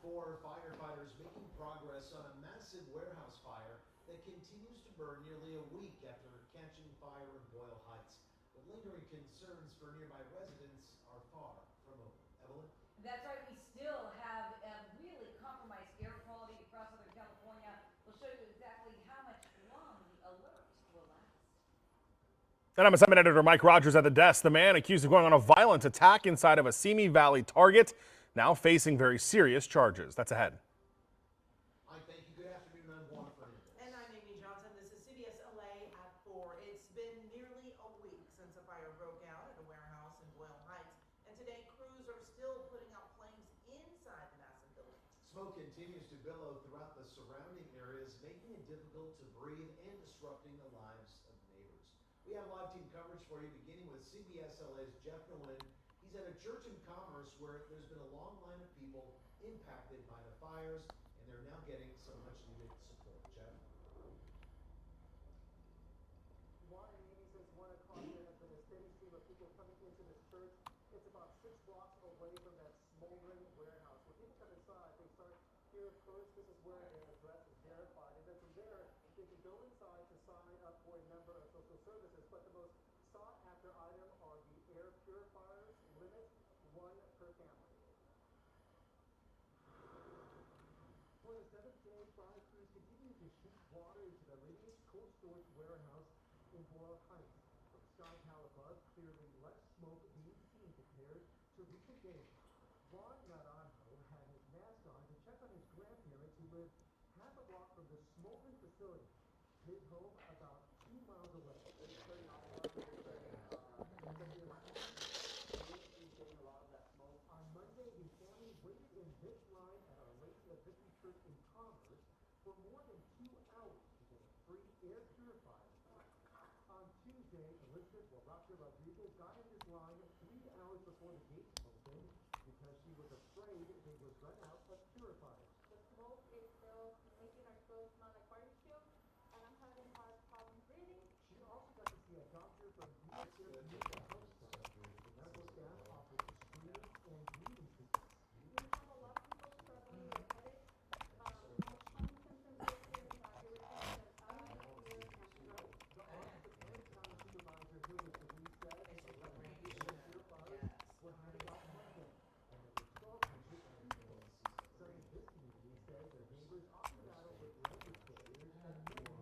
4, firefighters making progress on a massive warehouse fire that continues to burn nearly a week after catching fire in Boyle Heights. But lingering concerns for nearby residents are far from over. Evelyn? That's right. We still have really compromised air quality across Southern California. We'll show you exactly how much long the alert will last. And I'm assignment editor Mike Rogers at the desk. The man accused of going on a violent attack inside of a Simi Valley Target now facing very serious charges. That's ahead. Mike, thank you. Good afternoon. I'm Juan Fernandez. And I'm Amy Johnson. This is CBS LA at 4. It's been nearly a week since a fire broke out at a warehouse in Boyle Heights. And today, crews are still putting out flames inside the massive building. Smoke continues to billow throughout the surrounding areas, making it difficult to breathe and disrupting the lives of neighbors. We have live team coverage for you, beginning with CBS LA's Jeff Nguyen. He's at a church in Commerce where there's been a long line of people impacted by the fires, and they're now getting some much-needed support. Jeff? Why, maybe since 1 o'clock, there has been a steady stream of people coming into this church. It's about 6 blocks away from that smoldering warehouse. When people come inside, they start here first. This is where their address is verified. And then from there, they can go inside to sign up for a number of social services. But the most sought after item are the air purifiers, limit 1 per family. For the 7th day, fire crews continue to shoot water into the Lineage cold storage warehouse in Boyle Heights. From sky high above, clearly less smoke being seen compared to recent days. Juan Naranjo had his mask on to check on his grandparents who live half a block from the smoldering facility. His home about 2 miles away. On Monday, the family waited in this line at Our Lady of Victory Church in Commerce for more than 2 hours to get a free air purifier. On Tuesday, Elizabeth Rodriguez got in this line 3 hours before the gates opened because she was afraid they would run out of purifiers. The smoke is still making our clothes smell like barbecue, and I'm having hard problems breathing. She also got to see a doctor from Unitarian Community Health Center. The medical staff offered screening and breathing treatments. We have a lot of people struggling with headaches. The most common symptoms listed are irritation of the eye, ears, and throat. The Orange County Supervisor Hilda Solis said the purifiers were handed out Monday, and there were 1,200 people. Some in this community said their neighbors often battle with language barriers and many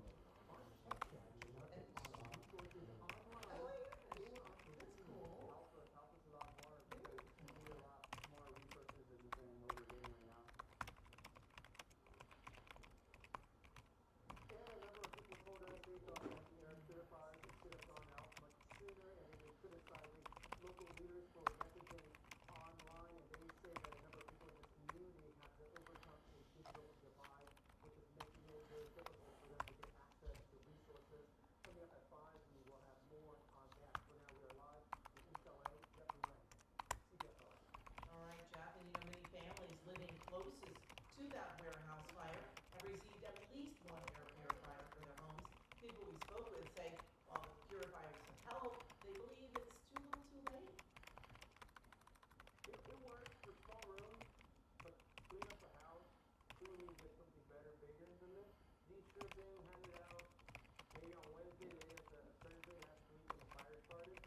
aren't tech-savvy enough to find resources online or on social media. Help us a lot more because we need a lot more resources than what we're getting right now. And a number of people told us they thought that the air purifiers should have gone out much sooner, and they criticizing local leaders for messaging online, and they say that a number of people in this community have to overcome a digital divide, which is making it very difficult for them to get access to resources. Coming up at 5, we will have more on that. For now, we are live in East LA. Jeff Nguyen, CBS LA. All right, Jeff, and many families living closest to that warehouse fire have received at least 1 air purifier for their homes. People we spoke with say while the purifiers have helped, they believe it's too little too late. It works for small rooms, but clean up the house, we need to get something better, bigger than this. These should have been handed out maybe on Wednesday, maybe it's Thursday, last week when the fire started.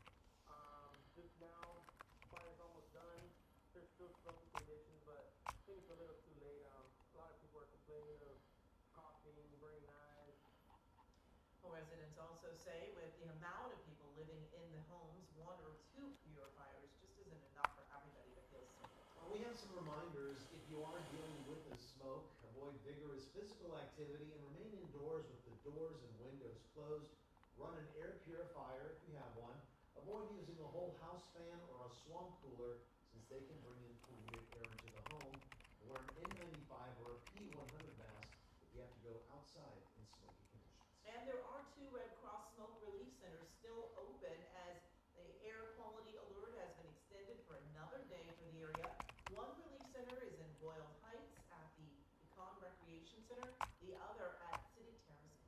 Just now, fire's almost done. There's still smoky conditions, but I think it's a little too late. A lot of people are complaining of coughing, burning eyes. Well, residents also say with the amount of people living in the homes, 1 or 2 purifiers just isn't enough for everybody to feel safe. We have some reminders. If you are dealing with the smoke, avoid vigorous physical activity and remain indoors with the doors and windows closed. Run an air purifier if you have one. Avoid using a whole house fan or a swamp cooler since they can bring in polluted air into the home. Wear an N95 or a P100 mask if you have to go outside in smoky conditions. And there are 2 Red Cross smoke relief centers still open as the air quality alert has been extended for another day for the area. One relief center is in Boyle Heights at the Econ Recreation Center, the other at City Terrace.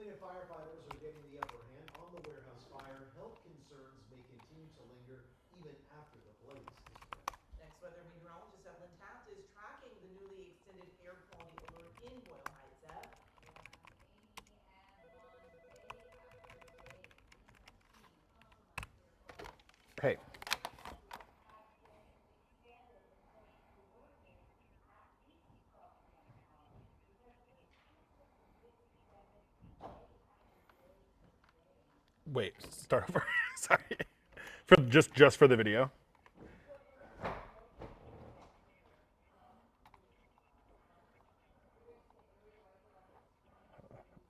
Lately, firefighters are getting the upper hand on the warehouse fire. Health concerns may continue to linger even after the blaze is quenched. Next, weather meteorologist Evelyn Taft is tracking the Hey. Wait, start over. Sorry. For just for the video.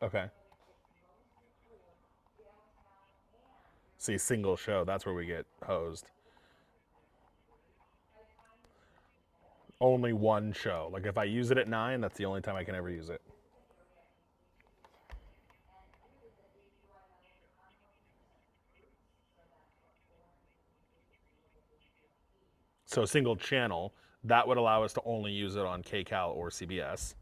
Okay. See, single show. That's where we get hosed. Only one show. Like if I use it at 9, that's the only time I can ever use it. So single channel, that would allow us to only use it on KCAL or CBS.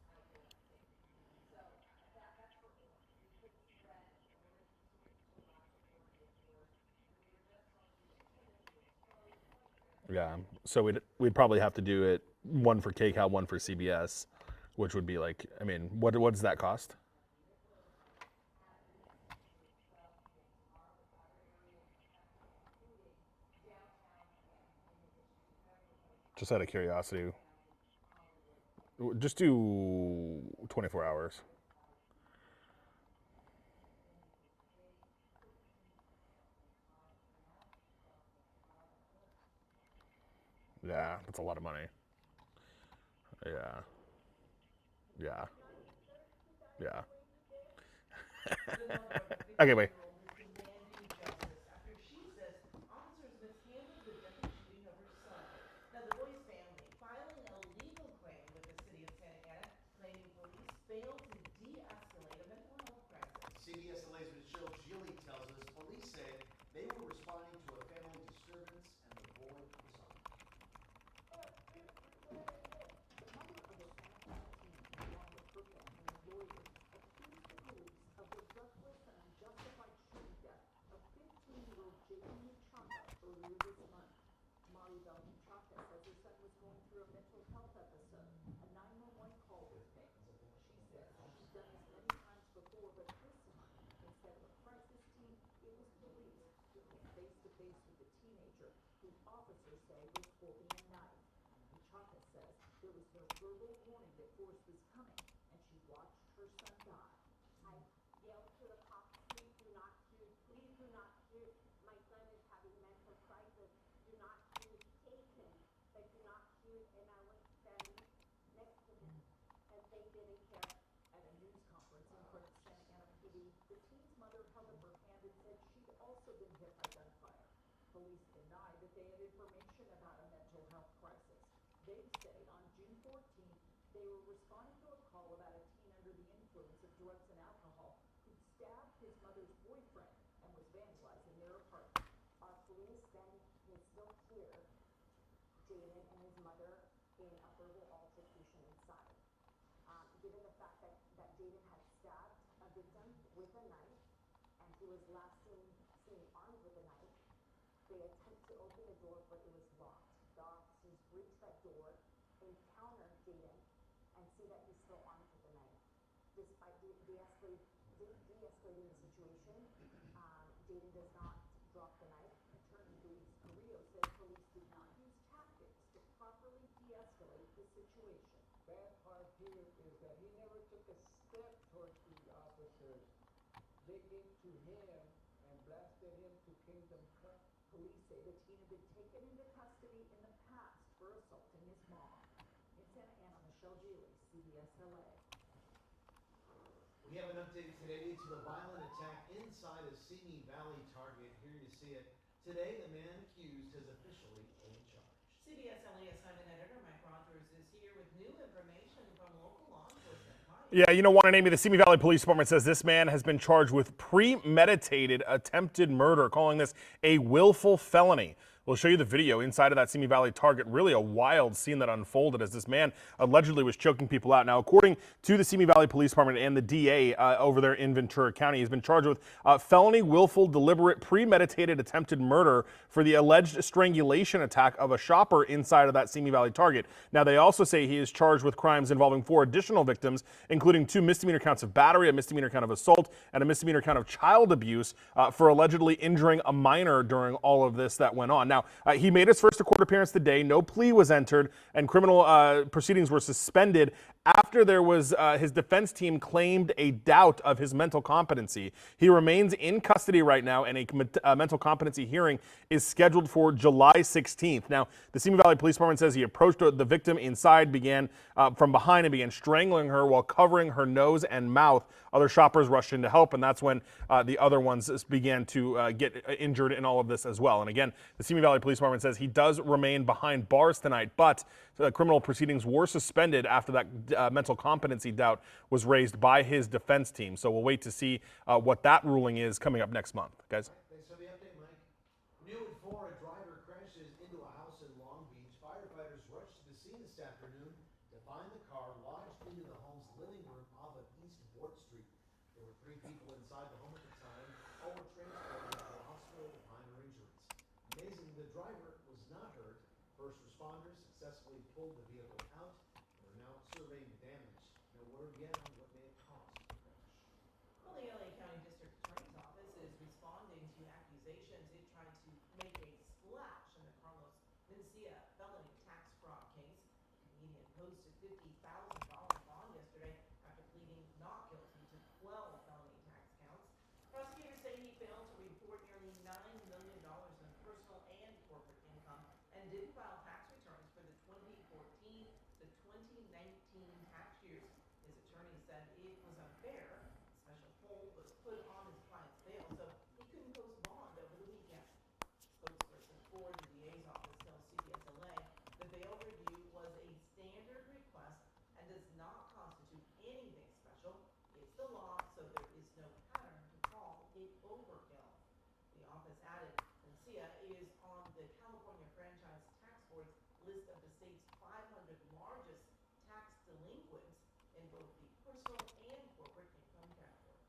Yeah. So we'd probably have to do it one for KCAL, one for CBS, which would be like, I mean, what does that cost? Just out of curiosity. Just do 24 hours. Yeah, that's a lot of money. Yeah. Yeah. Yeah. Okay, wait. Demanding justice after she says officers mishandled the deadly shooting of her son. Now, the boy's family filing a legal claim with the city of Santa Ana, claiming police failed to de-escalate a mental health crisis. CBS LA's Michelle Gilly tells us police say they were responding to a family disturbance and the boy was on. The mother of a Santa Ana teen, along with her family and lawyers, accused the police of the reckless and unjustified shooting death of 15-year-old Jaden earlier this month. Maribel Muchacha says her son was going through a mental health episode. A 911 call was made. She says she's done this many times before, but this time, instead of a crisis team, it was police who came face to face with the teenager, who officers say was holding a knife. Muchacha says there was no verbal warning that force was coming, and she watched her son die. I yelled to the cops, please do not shoot, please do not shoot. My son is having mental crisis. Do not shoot, take him, but do not shoot. And I was standing next to him, and they didn't care. At a news conference in front of Santa Ana PD, the teen's mother held up her hand and said she'd also been hit by gunfire. Police denied that they had information about a mental health crisis. They say on June 14th, they were responding to a call about a teen under the influence of drugs and alcohol who stabbed his mother's boyfriend and was vandalizing their apartment. Our police then can still hear Jaden and his mother in a verbal altercation inside. Given the fact that Jaden had stabbed a victim with a knife, and he was last seen armed with a knife, they attempt to open the door, but it was locked. The officers breach that door, encounter Jaden, and see that he's still armed with a knife. Despite de-escalating the situation, Jaden does not drop the knife. Attorney Luis Carrillo says police did not use tactics to properly de-escalate the situation. Bad part here is that he never took a step towards the officers. They came to him and blasted him to Kingdom Come. Police say the teen had been taken into custody in the past for assaulting his mom. In Santa Ana, Michelle Gilly, CBS LA. We have an update today to the violent attack inside a Simi Valley Target. Here you see it. Today, the man accused has officially been charged. CBS LA assignment editor Mike Rogers is here with new information from local law enforcement. Mike. Yeah, you know, Juan and Amy, the Simi Valley Police Department says this man has been charged with premeditated attempted murder, calling this a willful felony. We'll show you the video inside of that Simi Valley Target. Really a wild scene that unfolded as this man allegedly was choking people out. Now, according to the Simi Valley Police Department and the DA over there in Ventura County, he's been charged with felony, willful, deliberate, premeditated, attempted murder for the alleged strangulation attack of a shopper inside of that Simi Valley Target. Now, they also say he is charged with crimes involving 4 additional victims, including 2 misdemeanor counts of battery, a misdemeanor count of assault, and a misdemeanor count of child abuse for allegedly injuring a minor during all of this that went on. Now, he made his first court appearance today. No plea was entered, and criminal proceedings were suspended after there was his defense team claimed a doubt of his mental competency. He remains in custody right now, and a mental competency hearing is scheduled for July 16th. Now, the Simi Valley Police Department says he approached the victim inside, began from behind, and began strangling her while covering her nose and mouth. Other shoppers rushed in to help, and that's when the other ones began to get injured in all of this as well. And again, the Simi Valley Police Department says he does remain behind bars tonight, but criminal proceedings were suspended after that mental competency doubt was raised by his defense team. So we'll wait to see what that ruling is coming up next month. Guys? Thanks for the update, Mike. New at 4, a driver crashes into a house in Long Beach. Firefighters rushed to the scene this afternoon to find the car lodged into the home's living room off of East 4th Street. There were 3 people inside the home at the time. All were transported to the hospital with minor injuries. Amazingly, the driver was not hurt. First responders successfully pulled the vehicle out and are now surveying the damage. No word yet on what may have caused the crash. Well, the LA County District Attorney's Office is responding to accusations it tried to make a splash in the Carlos Mencia felony tax fraud case. The comedian posted $50,000 bond yesterday after pleading not guilty to 12 felony tax counts. Prosecutors say he failed to report nearly $9 million in personal and corporate income and didn't file tax returns for the 2014 to 2019 tax years. His attorney said it was unfair. A special hold was put on his client's bail, so he couldn't post bond over the weekend. Spokesperson for the DA's office tells CBS LA the bail review was a standard request and does not constitute anything special. It's the law, so there is no pattern to call it overkill. The office added Mencia is on the California Franchise Tax Board's list of the state's 500 largest tax delinquents in both the personal and corporate income categories.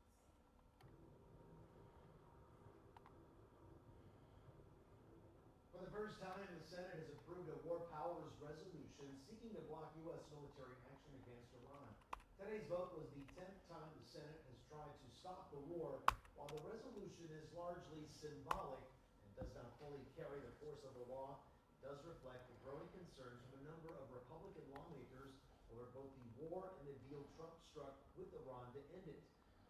For the first time, the Senate has approved a war powers resolution seeking to block U.S. military action against Iran. Today's vote was the 10th time the Senate has tried to stop the war. While the resolution is largely symbolic and does not fully carry the force of the law, it does reflect the growing concerns from a number of Republican lawmakers over both the war and the deal Trump struck with Iran to end it.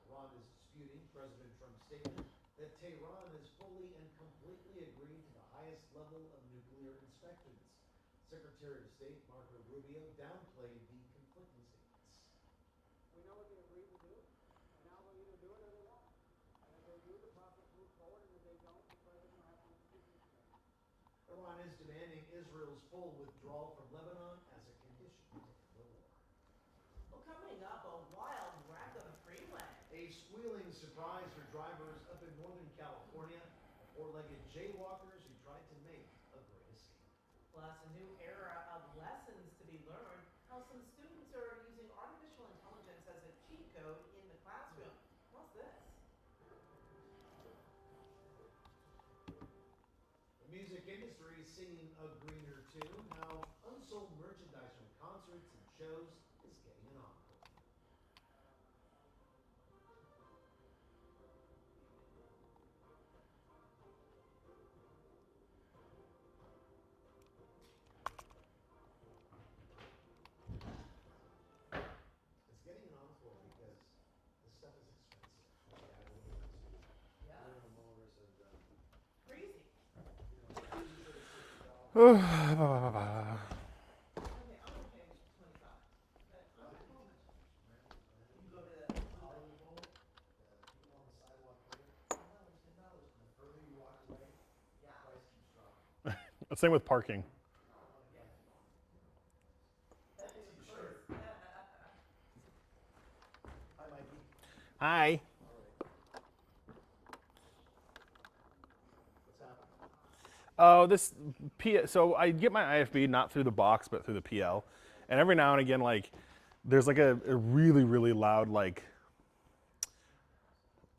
Iran is disputing President Trump's statement that Tehran has fully and completely agreed to the highest level of nuclear inspections. Secretary of State Marco Rubio downplayed the conflicting statements. We know what they agreed to do, and now they'll either do it or they won't. And if they do, the process moves forward, and if they don't, the president will have to excuse himself. Iran is demanding Israel's full withdrawal from Lebanon as a condition to end the war. Well, coming up, a wild wreck on the freeway. A squealing surprise for drivers up in Northern California, four-legged jaywalkers who tried to make a great escape. Plus, a new era of lessons to be learned, how some students are using artificial intelligence as a cheat code in the classroom. What's this? The music industry is singing a greener tune. How unsold merchandise from concerts and shows is getting an encore. It's getting an encore because this stuff is expensive. Yeah. Motors have done. Crazy. Oh, Okay, I'm on page 25. But how much? You go to the Hollywood Bowl, the people on the sidewalk pay $10, $10. The further you walk away, the price keeps dropping. Same with parking. Hi, Mikey. Hi. What's happening? Oh, this so I get my IFB not through the box but through the PL, and every now and again like there's like a really really loud like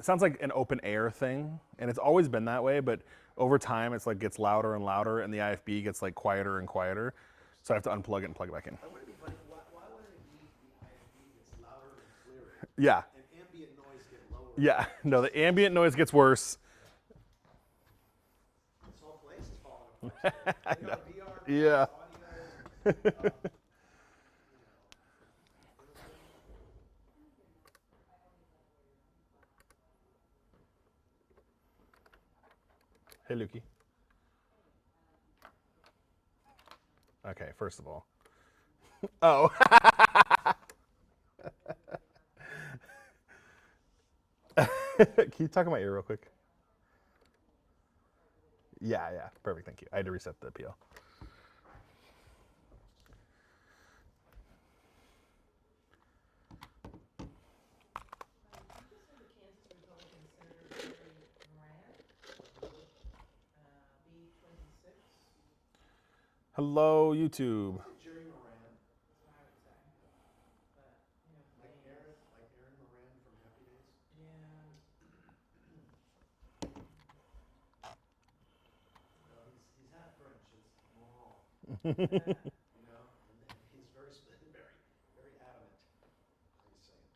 it sounds like an open air thing, and it's always been that way, but over time it's like gets louder and louder, and the IFB gets like quieter and quieter, so I have to unplug it and plug it back in. Wouldn't it be funny? Why would it be the IFB gets louder and clearer, Yeah, and ambient noise get lower? yeah. No, the ambient noise gets worse. This whole place is falling apart. I know. VR, Yeah. audio, Hey, Lukey. Okay, first of all. Oh. Can you talk in my ear real quick? Yeah, yeah. Perfect, thank you. I had to reset the PL. Just heard the Kansas Republican Senator Jerry Moran, B26. Hello, YouTube. Jerry Moran, That's what I would say. But, like Aaron Moran from Happy Days. yeah. No, he's half French. It's Moran. Uh, You know, and he's very very adamant how you say it.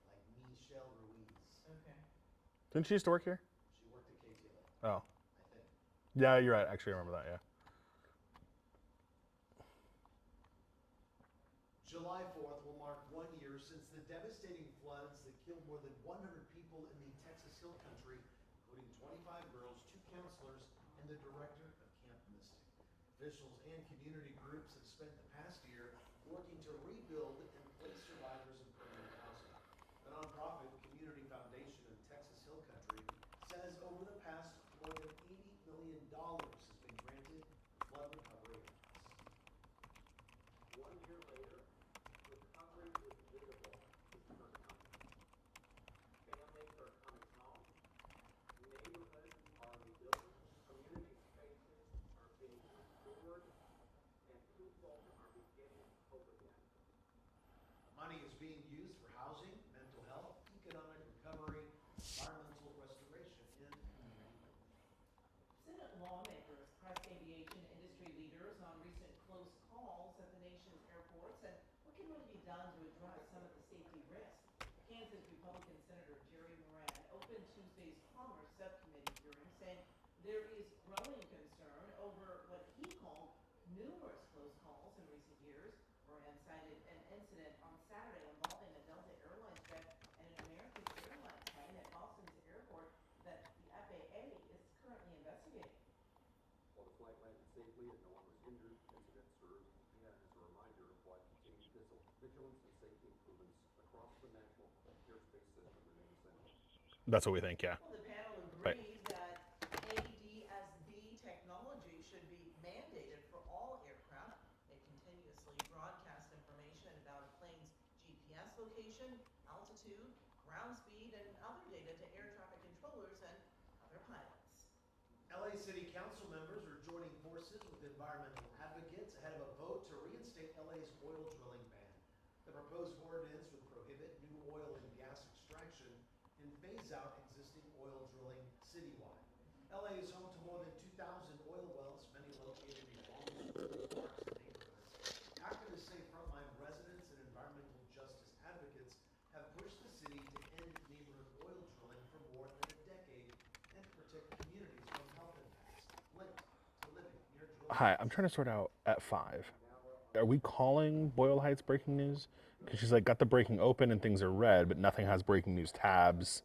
Like Michelle Ruiz. okay. Didn't she used to work here? She worked at KTLA, Oh. I think. Yeah, you're right. Actually, I remember that, yeah. July 4th will mark 1 year since the devastating floods that killed more than 100 people in the Texas Hill Country, including 25 girls, 2 counselors, and the director of Camp Mystic. Officials and community groups have spent the past year working to rebuild and place survivors in permanent housing. The nonprofit Community Foundation of Texas Hill Country says over the past more than $80 million has been granted flood recovery efforts. 1 year later, recovery is visible to Summit County. Families are coming home, neighborhoods are rebuilding, community spaces are being restored, and people are beginning hope again. Money is being used for housing, mental health, economic recovery, environmental restoration, and community building. Senate lawmakers pressed aviation industry leaders on recent close calls at the nation's airports and what can really be done to address some of the safety risks. Kansas Republican Senator Jerry Moran opened Tuesday's Commerce Subcommittee hearing, saying there is growing concern over what he called numerous close calls in recent years. Moran cited an incident on Saturday involving a Delta Airlines jet and an American Airlines plane at Boston's airport that the FAA is currently investigating. While the flight landed safely and no one was injured, the incident serves again as a reminder of why continued vigilance and safety improvements across the national airspace system remain essential. That's what we think, yeah. Well, the panel Right. agreed that ADS-B technology should be mandated for all aircraft. It continuously broadcasts information about a plane's GPS location, altitude, ground speed, and other data to air traffic controllers and other pilots. LA City Council members are joining forces with environmental advocates ahead of a vote to reinstate LA's oil drilling ban. The proposed ordinance would prohibit new oil and gas extraction and phase out existing oil drilling citywide. LA is home to more than 2,000 oil wells, many located in long-term parks and neighborhoods. Activists say frontline residents and environmental justice advocates have pushed the city to end neighborhood oil drilling for more than a decade and to protect communities from health impacts linked to living near drilling. Hi, I'm trying to sort out at 5. Are we calling Boyle Heights breaking news? Because she's like got the breaking open and things are red, but nothing has breaking news tabs.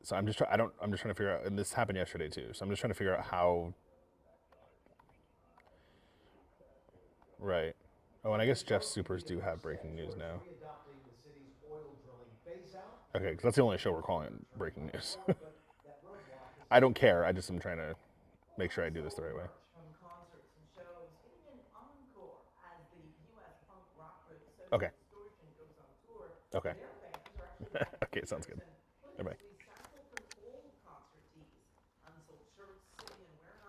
So I'm just I'm just trying to figure out, and this happened yesterday too. So I'm just trying to figure out how. Right. Oh, and I guess Jeff Supers do have breaking news now. Readopting the city's oil drilling phase out. Okay, because that's the only show we're calling breaking news. But that roadblock is I don't care. I just am trying to make sure I do this the right way. From concerts and shows, getting an encore as the U.S. punk rock group Okay. Social Distortion goes on tour. Okay. Their fans are actually Okay, sounds good. Bye-bye. Recycled from old concert tees, unsold shirts sitting in warehouse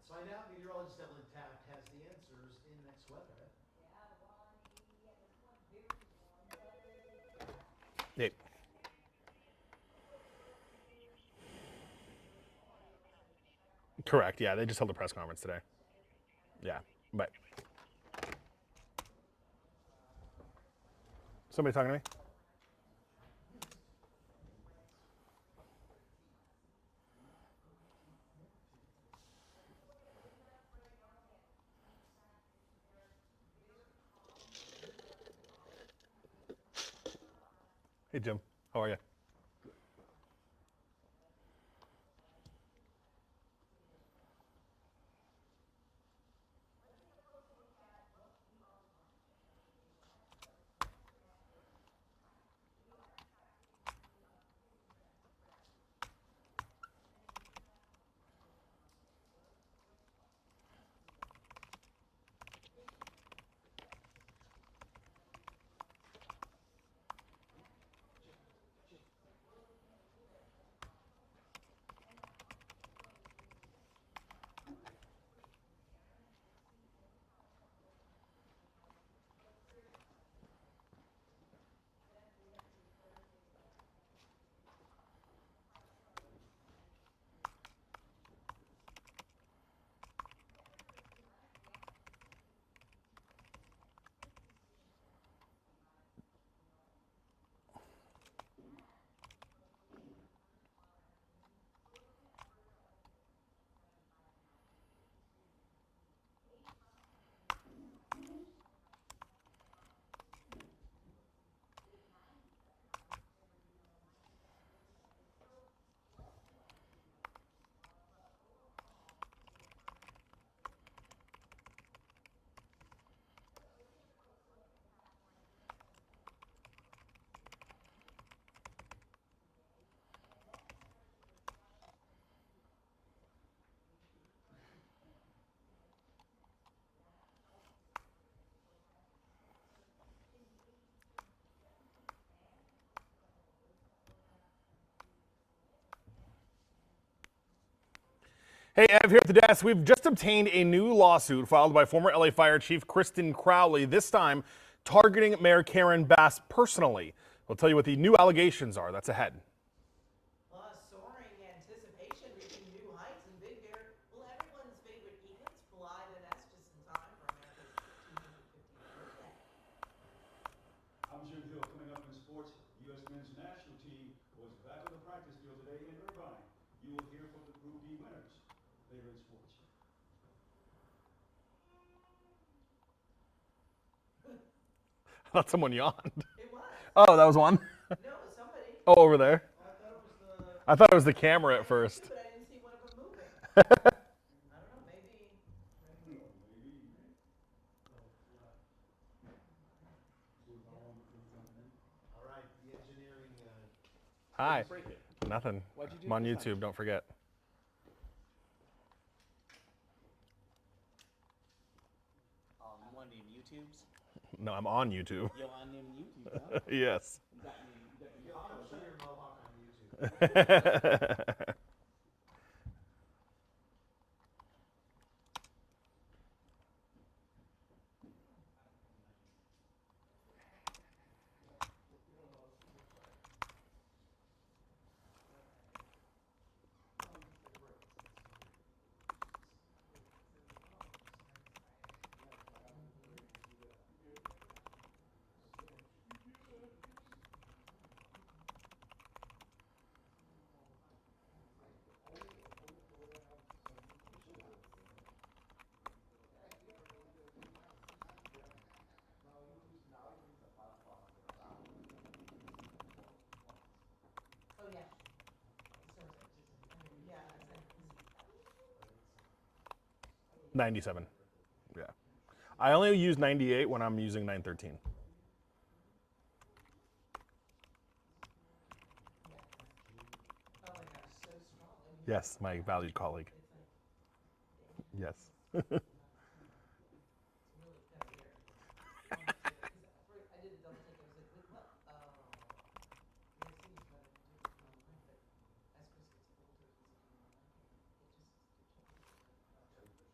Let's find out. Meteorologist Evelyn Taft has the answers in next weather. Yeah, Ronnie, at this point, very warm weather. Hey. Correct. Yeah, they just held a press conference today. Yeah, but somebody talking to me? Hey, Jim. How are you? Hey, Ev here at the desk. We've just obtained a new lawsuit filed by former LA Fire Chief Kristen Crowley, this time targeting Mayor Karen Bass personally. We'll tell you what the new allegations are. That's ahead. Plus, soaring anticipation reaching new heights in Big Bear. Will everyone's favorite eagles fly to nest just in time for America's 250th birthday? I'm Jim Hill. Coming up in sports, the U.S. men's national team was back on the practice field today in Irvine. You will hear from the Group D winners later in sports. I thought someone yawned. It was. Oh, that was one? No, it was somebody. Oh, over there. Oh, I thought it was the camera at first. But I didn't see one of them moving. I don't know, maybe. All right, the engineering. Hi. Nothing. I'm on YouTube, don't forget. You want to name YouTubes? No, I'm on YouTube. Yo, I name YouTube, huh? Yes. You got me I'll show your mohawk on YouTube. Oh, yeah. Yeah, I said, 97. Yeah. I only use 98 when I'm using 913. oh my gosh, so strong. I mean, Yes, my valued colleague. it's like, Yes. it's really kind of weird. Because I did a double take. I was like, wait, what? Oh. Your seems better than do this online, but as Chris gets older, he's going to like it. It just, it changes.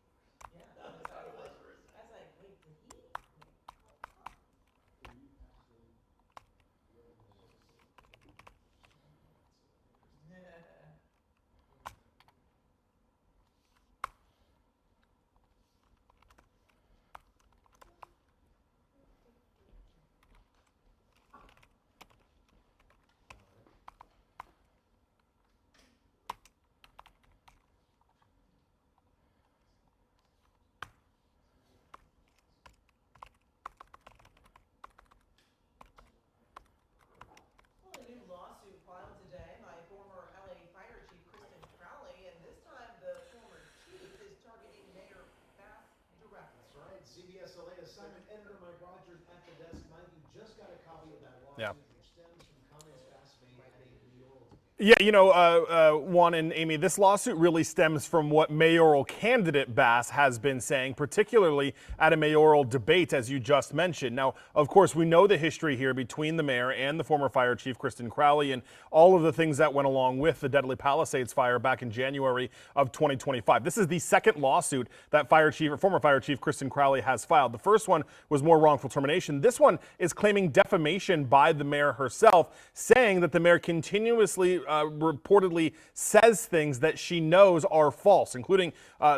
WCSLA assignment editor Mike Rogers at the desk. Mike, you just got a copy of that Yeah. lawsuit, which stems from comments Bass made at a mayoral debate. Yeah, Juan and Amy, this lawsuit really stems from what mayoral candidate Bass has been saying, particularly at a mayoral debate, as you just mentioned. Now, of course, we know the history here between the mayor and the former fire chief, Kristen Crowley, and all of the things that went along with the Deadly Palisades fire back in January of 2025. This is the second lawsuit that former fire chief Kristen Crowley has filed. The first one was more wrongful termination. This one is claiming defamation by the mayor herself, saying that the mayor continuously reportedly says things that she knows are false, including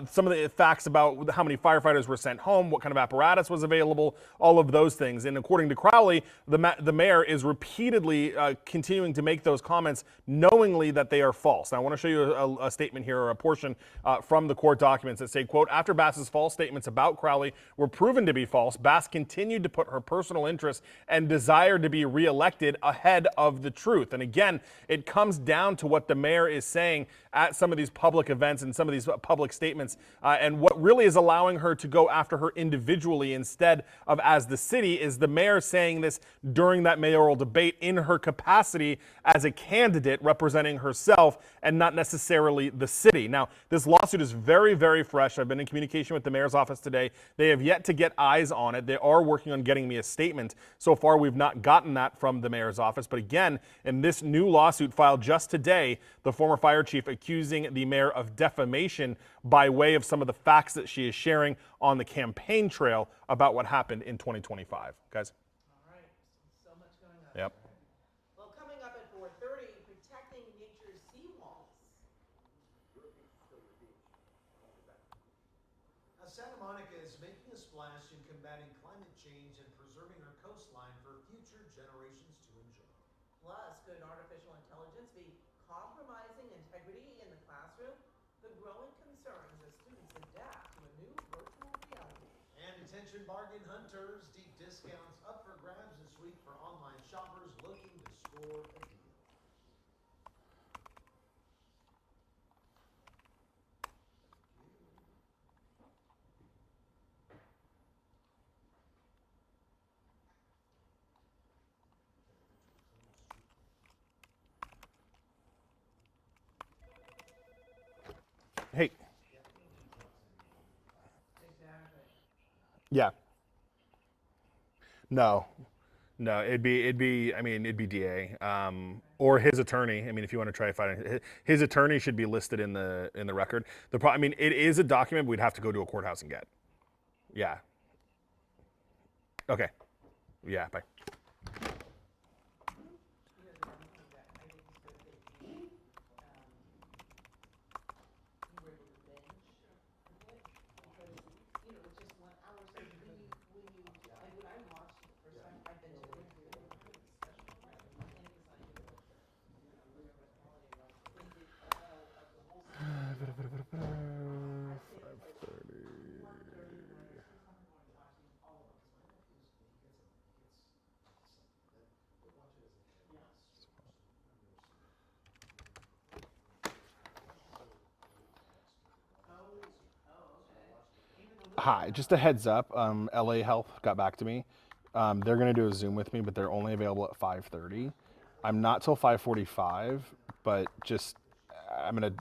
some of the facts about how many firefighters were sent home, what kind of apparatus was available, all of those things. And according to Crowley, the mayor is repeatedly continuing to make those comments knowingly that they are false. Now, I want to show you a statement here, or a portion from the court documents that say, quote, after Bass's false statements about Crowley were proven to be false, Bass continued to put her personal interests and desire to be reelected ahead of the truth. And again, it comes down to what the mayor is saying at some of these public events and some of these public statements, and what really is allowing her to go after her individually instead of as the city is the mayor saying this during that mayoral debate in her capacity as a candidate representing herself and not necessarily the city. Now, this lawsuit is very, very fresh. I've been in communication with the mayor's office today. They have yet to get eyes on it. They are working on getting me a statement. So far, we've not gotten that from the mayor's office. But again, in this new lawsuit filed just today, the former fire chief accusing the mayor of defamation by way of some of the facts that she is sharing on the campaign trail about what happened in 2025. Guys? All right, so much going on. Yep. Well, coming up at 4:30, protecting nature's seawalls. Santa Monica is making a splash in combating climate change and preserving her coastline for future generations to enjoy. Plus, could artificial intelligence be compromising integrity in the classroom? The growing concerns as students adapt to a new virtual reality. And attention bargain hunters, deep discounts up for grabs this week for online shoppers looking to score a deal. Hey. Exactly. Yeah. No, it'd be. I mean, it'd be DA or his attorney. I mean, if you want to try fighting, his attorney should be listed in the record. I mean, it is a document we'd have to go to a courthouse and get. Yeah. Okay. Yeah. Bye. Hi, just a heads up. LA Health got back to me. They're gonna do a Zoom with me, but they're only available at 5:30. I'm not till 5:45, but just I'm gonna,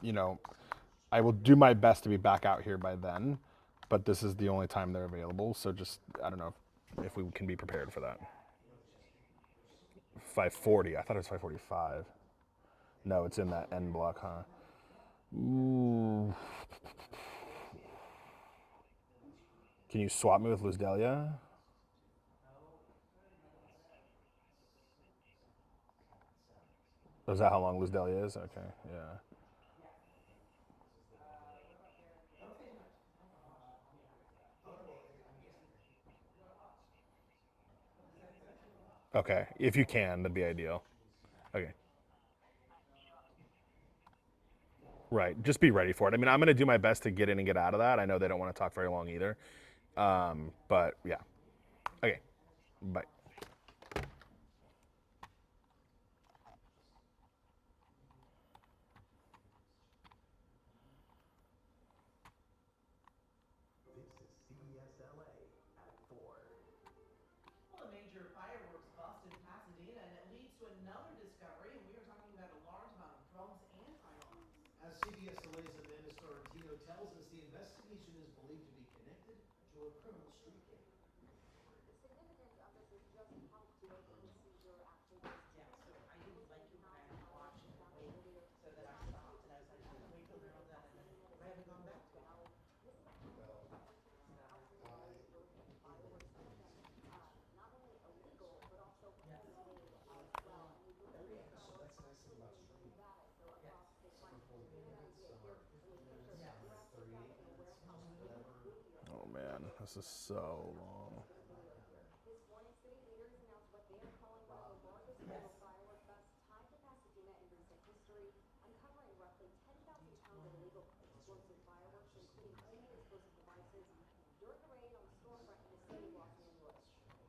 I will do my best to be back out here by then. But this is the only time they're available, so just I don't know if we can be prepared for that. 5:40. I thought it was 5:45. No, it's in that end block, huh? Ooh. Can you swap me with Luz Delia? Oh, is that how long Luz Delia is? Okay, yeah. Okay, if you can, that'd be ideal. Okay. Right, just be ready for it. I mean, I'm going to do my best to get in and get out of that. I know they don't want to talk very long either. But yeah. Okay, bye. This is CBS LA at CBS Eliza Amanda Sorrentino tells us the investigation is believed to be connected to a criminal street gang. The significance of this is just how big the seizure actually is. Yeah, so I didn't like it when I had to watch and wait, so that I stopped and I was like, I'm gonna wait till they're all done, and then I haven't gone back to it. This is a fireworks system, not only illegal, but also Yes. homemade as well. And we believe Okay. that So that's nice thing about in streaming. Nevada, so Yes. across the state Some line. are 40 Even minutes, here some in are this 50 picture, minutes, Yes. some we're are actually found 38 in a minutes, warehouse whatever. video. Oh man, this is so long. This morning, city leaders announced what they are calling one of the largest Yes. federal firework thefts tied to Pasadena in recent history, uncovering roughly 10,000 pounds of illegal explosive fireworks, including homemade explosive devices, during a raid on a storefront in the city of Los Angeles.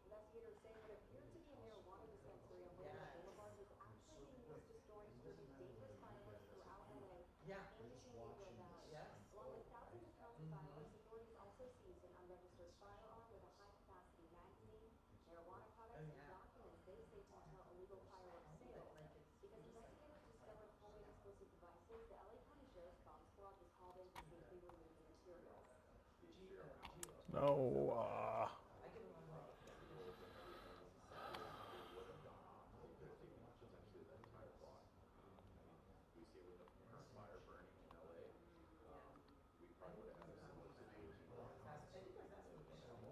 Investigators say what appeared to be a marijuana dispensary on Bolívar Yes. Boulevard was actually being used to store and distribute dangerous fireworks throughout LA Yeah. and the San Gabriel Valley. Yes. Along with thousands of pounds of fireworks, authorities also seized an unregistered firearm with a high-capacity magazine, marijuana products, Oh, and yeah. documents they say detail illegal fireworks sales. Like it's Because just like- investigators discovered homemade explosive devices, the LA County Sheriff's Bomb Squad was called in to safely remove the materials. No. I get along with it. I think that's what they should do.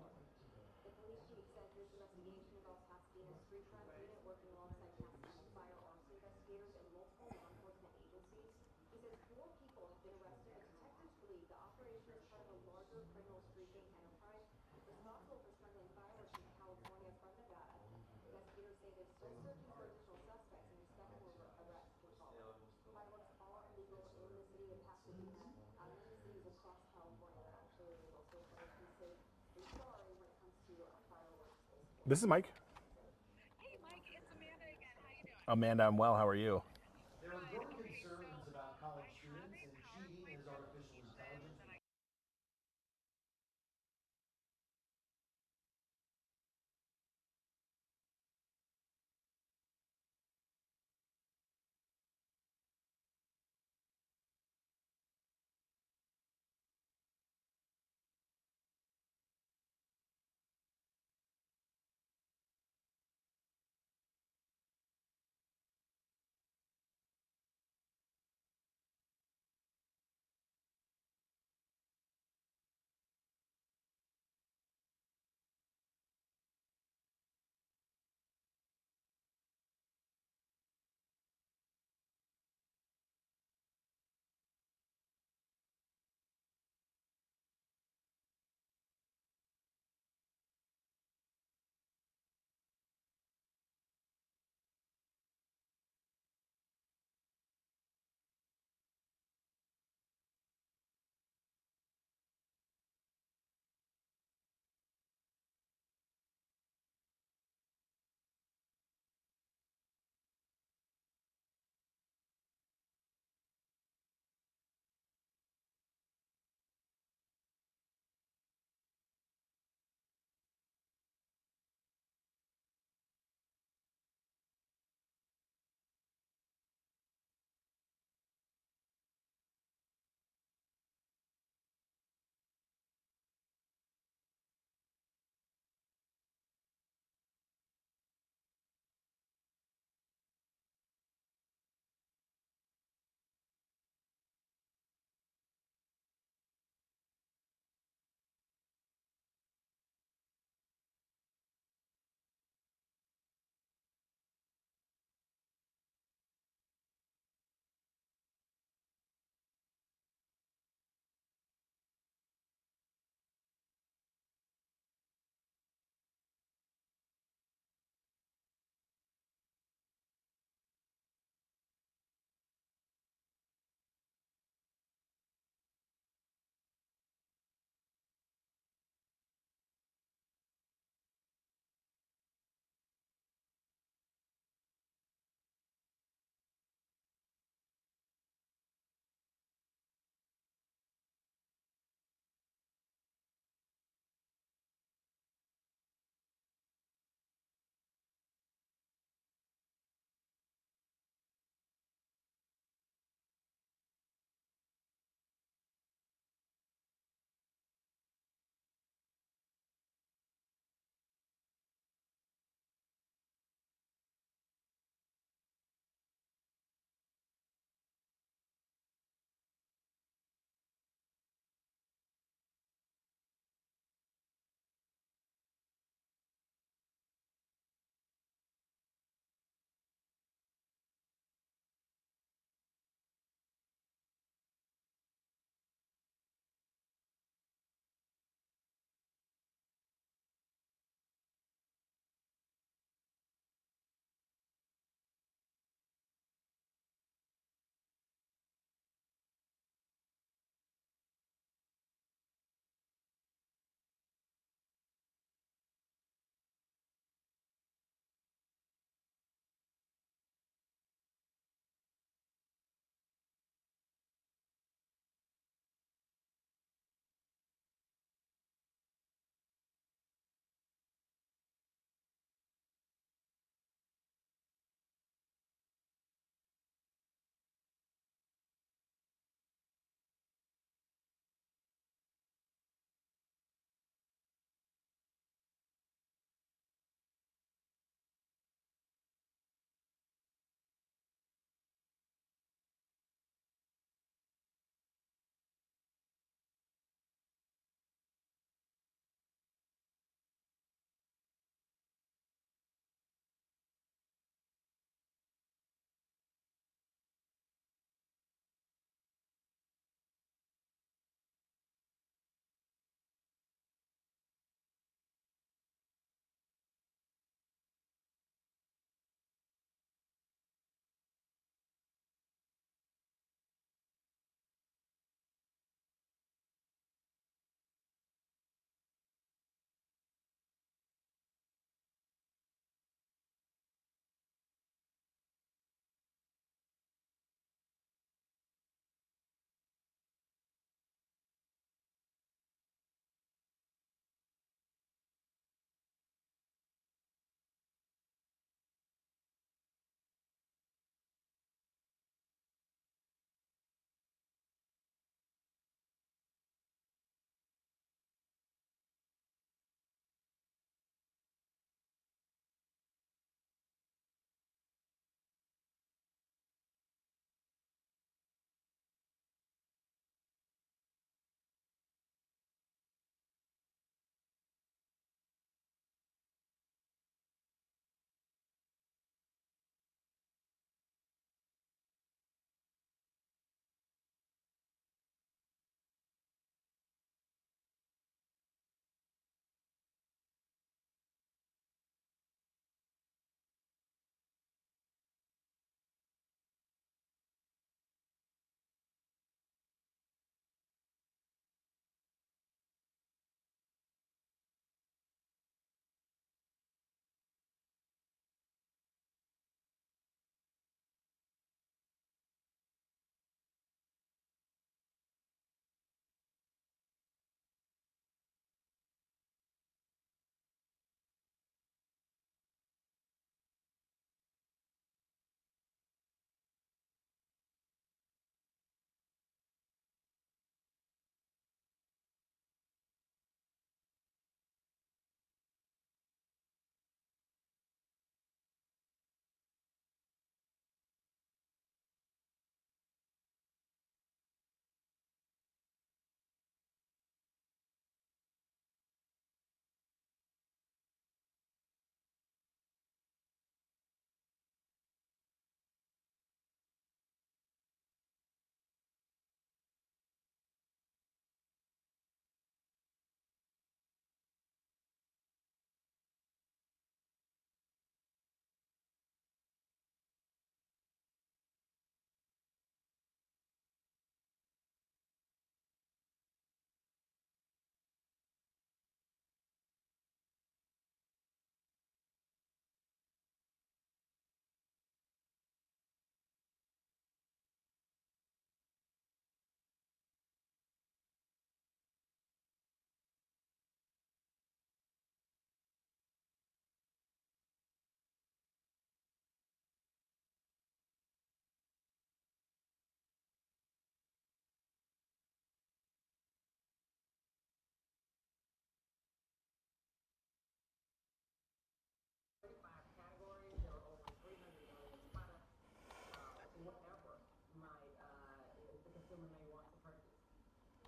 The police chief says this investigation involves Pasadena's street crime unit working alongside Pasadena fire arson investigators and multiple law enforcement agencies. He says 4 people have been arrested, but detectives believe the operation is part of a larger criminal street gang enterprise responsible for smuggling fireworks into California from Nevada. Investigators say they're still searching for additional suspects and expect more arrests to follow. Fireworks are illegal in the city of Pasadena, many cities across California are actually illegal, so folks be safe and sorry when it comes to fireworks. This is Mike. Hey, Mike, it's Amanda again. How you doing? Amanda, I'm well. How are you? There are growing Okay, concerns so about college I have students a and cheating PowerPoint as artificial presentation intelligence that I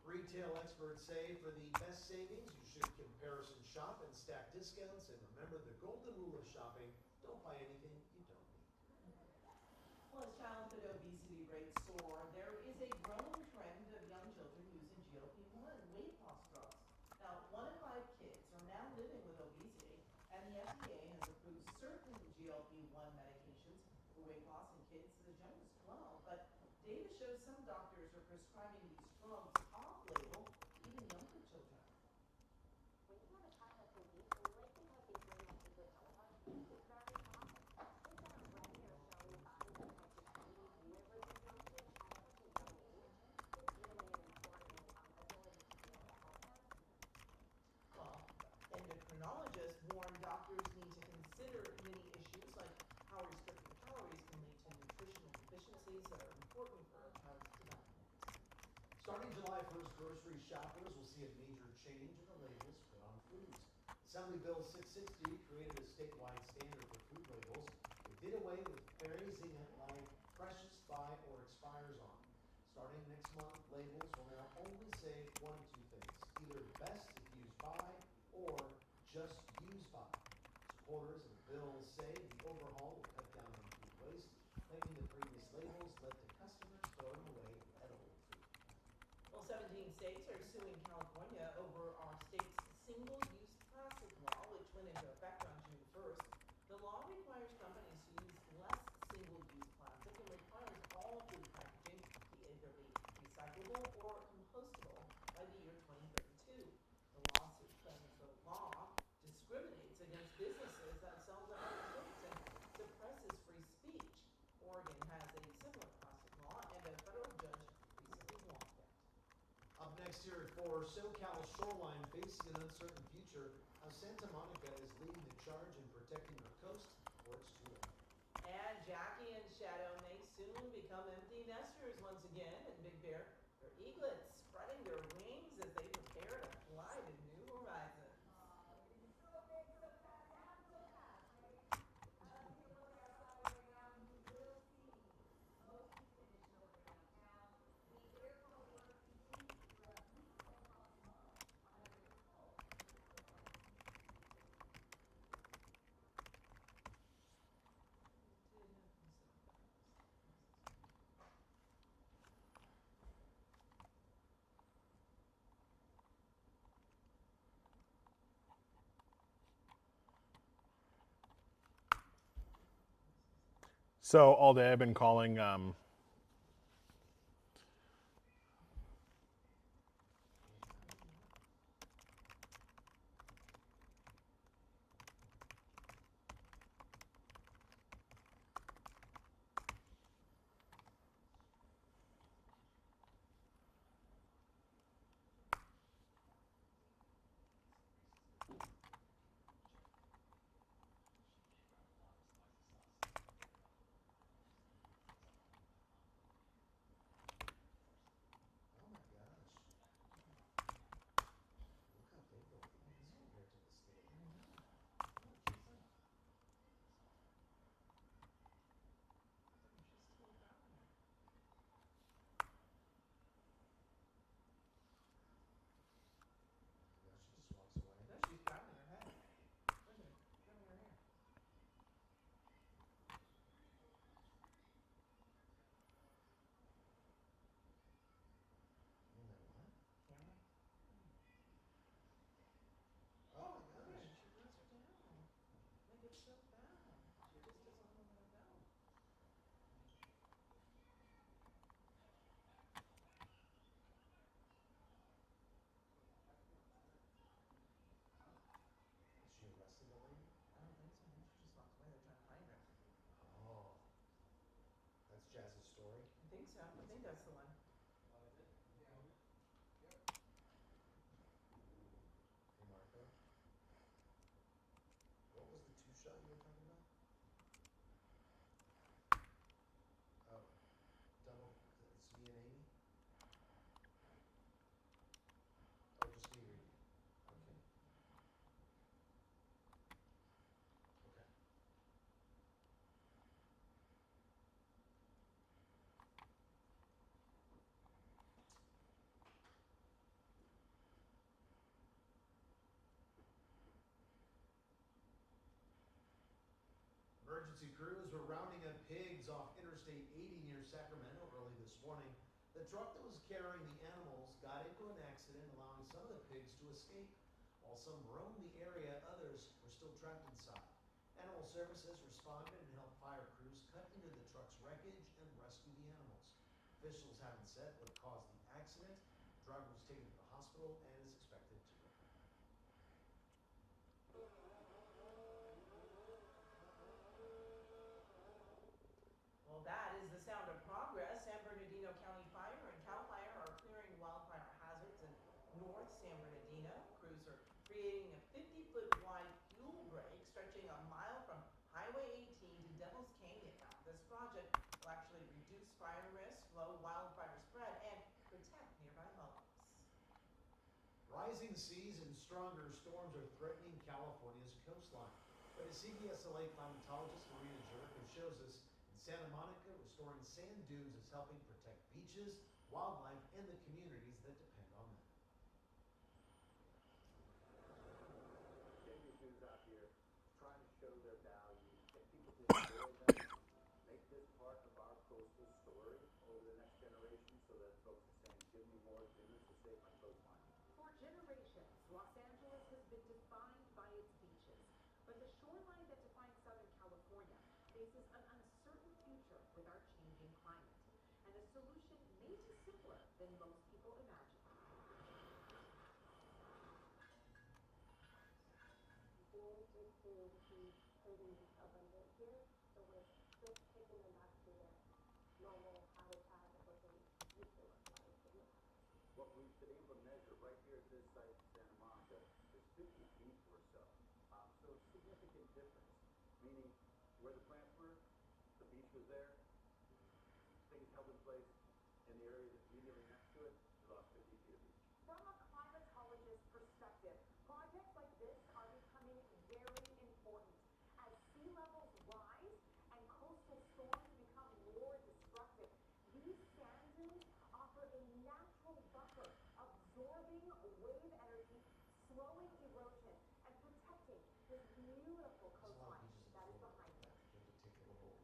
Retail experts say for the best savings, you should comparison shop and stack discounts. And remember the golden rule of shopping: don't buy anything you don't need. Well, as childhood obesity rates soar, there is a growing trend of young children using GLP-1 weight loss drugs. Now, 1 in 5 kids are now living with obesity, and the FDA has approved certain GLP-1 medications for weight loss in kids as young as 12. But data shows some doctors are prescribing these drugs off-label to even younger children. When you have a child that's obese, and you might think like they bring like a good outcome, it's very common. Kids that are running or showing signs of type 2 diabetes, liver dysfunction at such a young age, it's really an important ability to be able to help them. Well, endocrinologists warn doctors need to consider many issues like how restricting calories can lead to nutritional deficiencies that are important for a child's development. Starting July 1st, grocery shoppers will see a major change in the labels put on foods. Assembly Bill 660 created a statewide standard for food labels. It did away with phrasing it like precious by or expires on. Starting next month, labels will now only say one of two things: either best if used by or just used by. Supporters of the bill say the overhaul will cut down on food waste, claiming the previous labels led to customers throwing away edible food. Well, 17 states are suing California over our state's single-use plastic law, which went into effect on June 1st. The law requires companies to use less single-use plastic and requires all food packaging to either be recyclable or compostable by the year 2032. The lawsuit claims the law discriminates against businesses that sell different goods and suppresses free speech. Oregon has a similar plastic law, and a federal judge recently blocked it. Up next here at 4, SoCal shoreline facing an uncertain future. How Santa Monica is leading the charge in protecting her coast before it's too late. And Jackie and Shadow may soon become empty nesters once again in Big Bear. They're eaglets spreading their wings as they prepare to fly to new horizons. So all day I've been calling Emergency crews were rounding up pigs off Interstate 80 near Sacramento early this morning. The truck that was carrying the animals got into an accident, allowing some of the pigs to escape. While some roamed the area, others were still trapped inside. Animal Services responded and helped fire crews cut into the truck's wreckage and rescue the animals. Officials haven't said what caused the accident. The driver was taken to the hospital and is expected to recover. Well, that is the sound of progress. San Bernardino County Fire and CAL FIRE are clearing wildfire hazards in North San Bernardino. Crews are creating a 50-foot wide fuel break stretching a mile from Highway 18 to Devil's Canyon. Now, this project will actually reduce fire risk, slow wildfire spread, and protect nearby homes. Rising seas and stronger storms are threatening California's coastline. But as CBS-LA climatologist Marina Jericho shows us, in Santa Monica, restoring sand dunes is helping protect beaches, wildlife, and the communities that depend on them. Getting these dunes out here, trying to show their value, get people to enjoy them, make this part of our coastal story over the next generation so that folks are saying, give me more dunes to save my coastline. For generations, Los Angeles has been defined by its beaches, but the shoreline that defines Southern California faces an uncertain future with our changing climate, and the solution may be simpler than most people imagine. Beans used to be pretty abundant here, so with fish taking them back to their normal habitat of what they used to look like in the past. What we've been able to measure right here at this site in Santa Monica is 50 feet or so. So significant difference, meaning where the plants were, the beach was there, things held in place. In the area that's immediately next to it, we lost 50 feet of beach. From a climatologist's perspective, projects like this are becoming very important. As sea levels rise and coastal storms become more destructive, these sand dunes offer a natural buffer, absorbing wave energy, slowing erosion, and protecting this beautiful There's a lot of coastline beaches in that is Florida behind like us. that. You have to take a little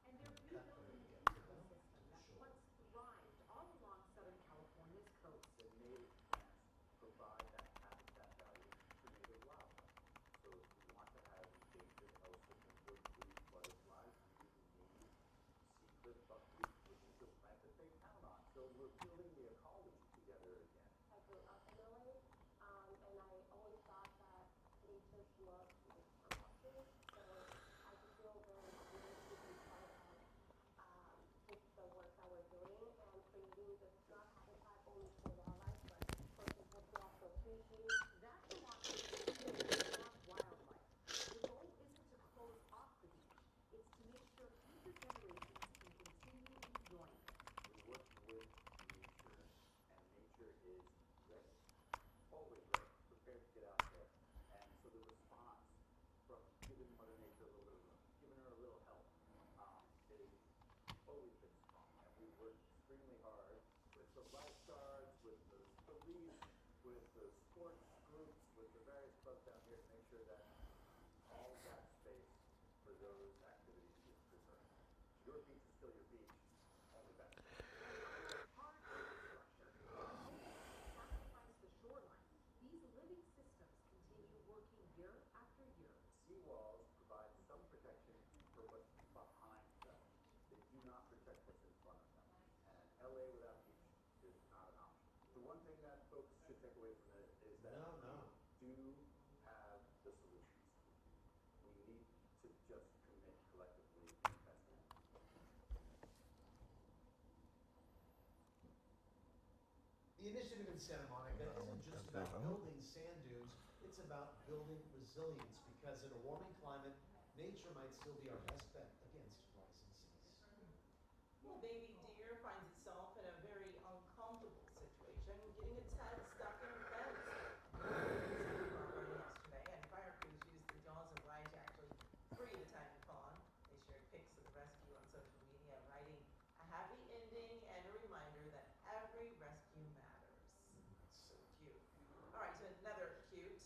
And they're cut there rebuilding to an get to them, to ecosystem the that shore. once thrived all along Southern California's coast. The native plants provide that habitat value for native wildlife. So if we want to have endangered elsewhere wood breed butterflies, we need sea cliff buckwheat, which is the plant that they count on. So we're building the ecology together again. I grew up in LA, and I always thought that beaches looked like marshes, so I just feel very honored to be part of just the work that we're doing and creating just not habitat only for wildlife, but for people to also species. That philosophy is not wildlife. The goal isn't to close off the beach. It's to make sure future generations can continue enjoying it. We work with nature, and nature is ready, always ready, prepared to get out there. And so the response from giving Mother Nature a little bit of room, giving her a little help, is always been strong. And we work extremely hard with the lifeguards, with the police, with the sports groups, with the various clubs down here to make sure that all of that space for those activities is preserved. Your beach is still your beach, only better. Hard infrastructure sacrifice the shoreline. These living systems continue working year after year. Seawalls provide some protection for what's behind them. They do not protect what's in front of them. And LA without beach is not an option. The one thing that folks should take away from it is that we do have the solutions. We need to just commit collectively and invest in it. The initiative in Santa Monica isn't just about building sand dunes, it's about building resilience because in a warming climate, nature might still be our best bet against rising seas. Well, baby deer finds itself in a very uncomfortable situation, getting its head stuck in a fence. Yesterday, and fire crews used the jaws of life to actually free the tiny fawn. They shared pics of the rescue on social media, writing a happy ending and a reminder that every rescue matters. So cute. All right, so another cute,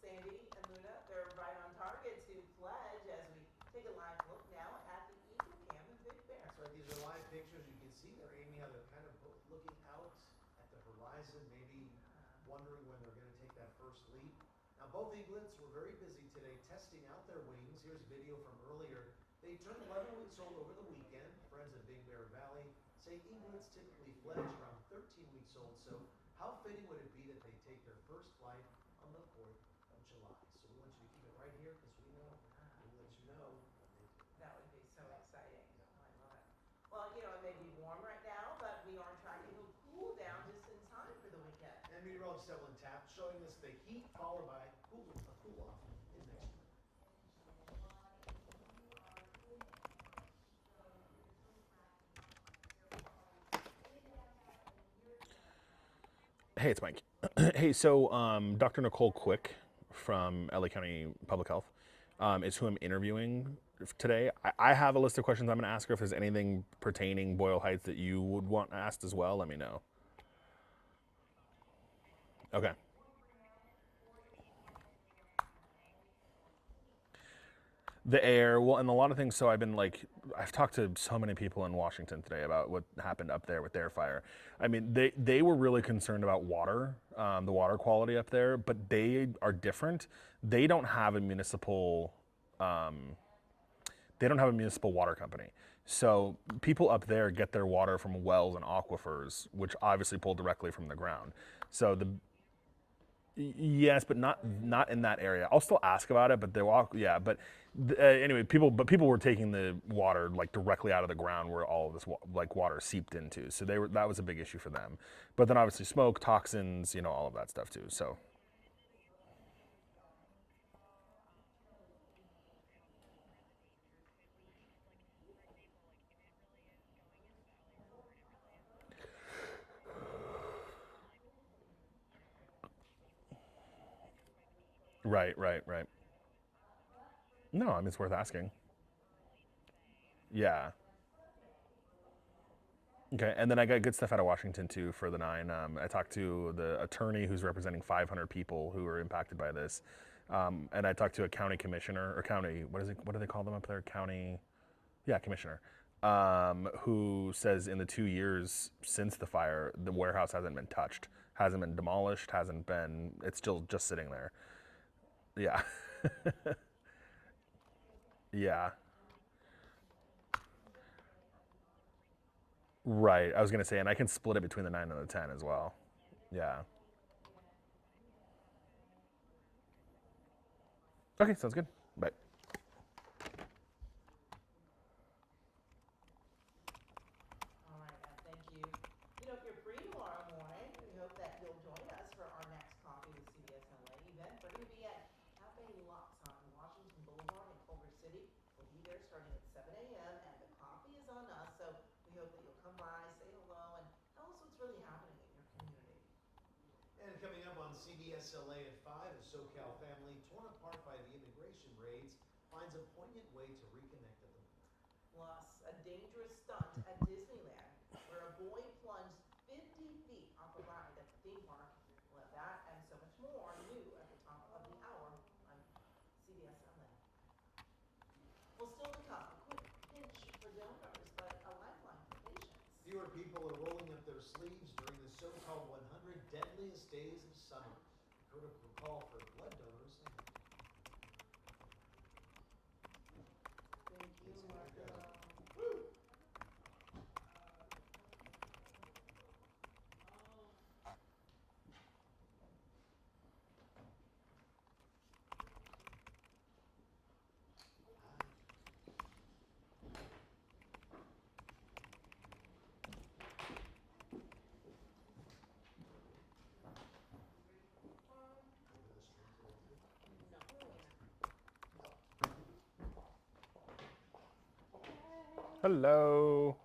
Sandy and Luna, they're right on target to pledge as we take a pictures, you can see there, Amy, how they're kind of both looking out at the horizon, maybe wondering when they're going to take that first leap. Now, both eaglets were very busy today testing out their wings. Here's video from earlier. They turned 11 weeks old over the weekend. Friends at Big Bear Valley say eaglets typically fledge around 13 weeks old, so how fitting would it be that they take their first flight on the 4th of July? So we want you to keep it right here because we know we'll let you know when they do. That would be so exciting. I love it. Well, you know, it may be warm right now, but we are tracking a cool down just in time for the weekend. And meteorologist Evelyn Taft showing us the heat followed by a cool off in next week. Hey, it's Mike. Hey, so Dr. Nicole Quick from LA County Public Health is who I'm interviewing today. I have a list of questions I'm going to ask her. If there's anything pertaining Boyle Heights that you would want asked as well, let me know. Okay. The air, well, and a lot of things. So I've talked to so many people in Washington today about what happened up there with their fire. I mean, they were really concerned about water, the water quality up there, but they are different. They don't have a municipal, water company. So people up there get their water from wells and aquifers, which obviously pull directly from the ground. So yes, but not in that area. I'll still ask about it, but anyway, people were taking the water like directly out of the ground where all of this water seeped into. So that was a big issue for them. But then obviously smoke, toxins, all of that stuff too. So right. No, I mean it's worth asking. Yeah. Okay, and then I got good stuff out of Washington too for the 9. I talked to the attorney who's representing 500 people who were impacted by this, and I talked to a county commissioner or county. What do they call them up there? County, yeah, commissioner, who says in the 2 years since the fire, the warehouse hasn't been touched, hasn't been demolished, it's still just sitting there. Yeah, yeah. Right. I was gonna say, and I can split it between the 9 and the 10 as well. Yeah. Okay, sounds good. Bye. All right, thank you. You know, if you're free tomorrow morning, we hope that you'll join us for our next Coffee with CBSLA event. We're going to be at Cafe Lux on Washington Boulevard in Culver City. We'll be there starting at 7 a.m. and the coffee is on us. So we hope that you'll come by, say hello, and tell us what's really happening in your community. And coming up on CBSLA at 5, a SoCal family torn apart by the immigration raids finds a poignant way to reconnect at the border. Plus, a dangerous stunt at Disneyland, where a boy plunged 50 feet off a ride at the theme park. We'll have that and so much more new at the top of the hour on CBSLA. Well, still to come, a quick pinch for donors, but a lifeline for patients. Fewer people are rolling up their sleeves during the so-called 100 deadliest days of summer. A critical call for blood donors. Thank you, Marco. Hello.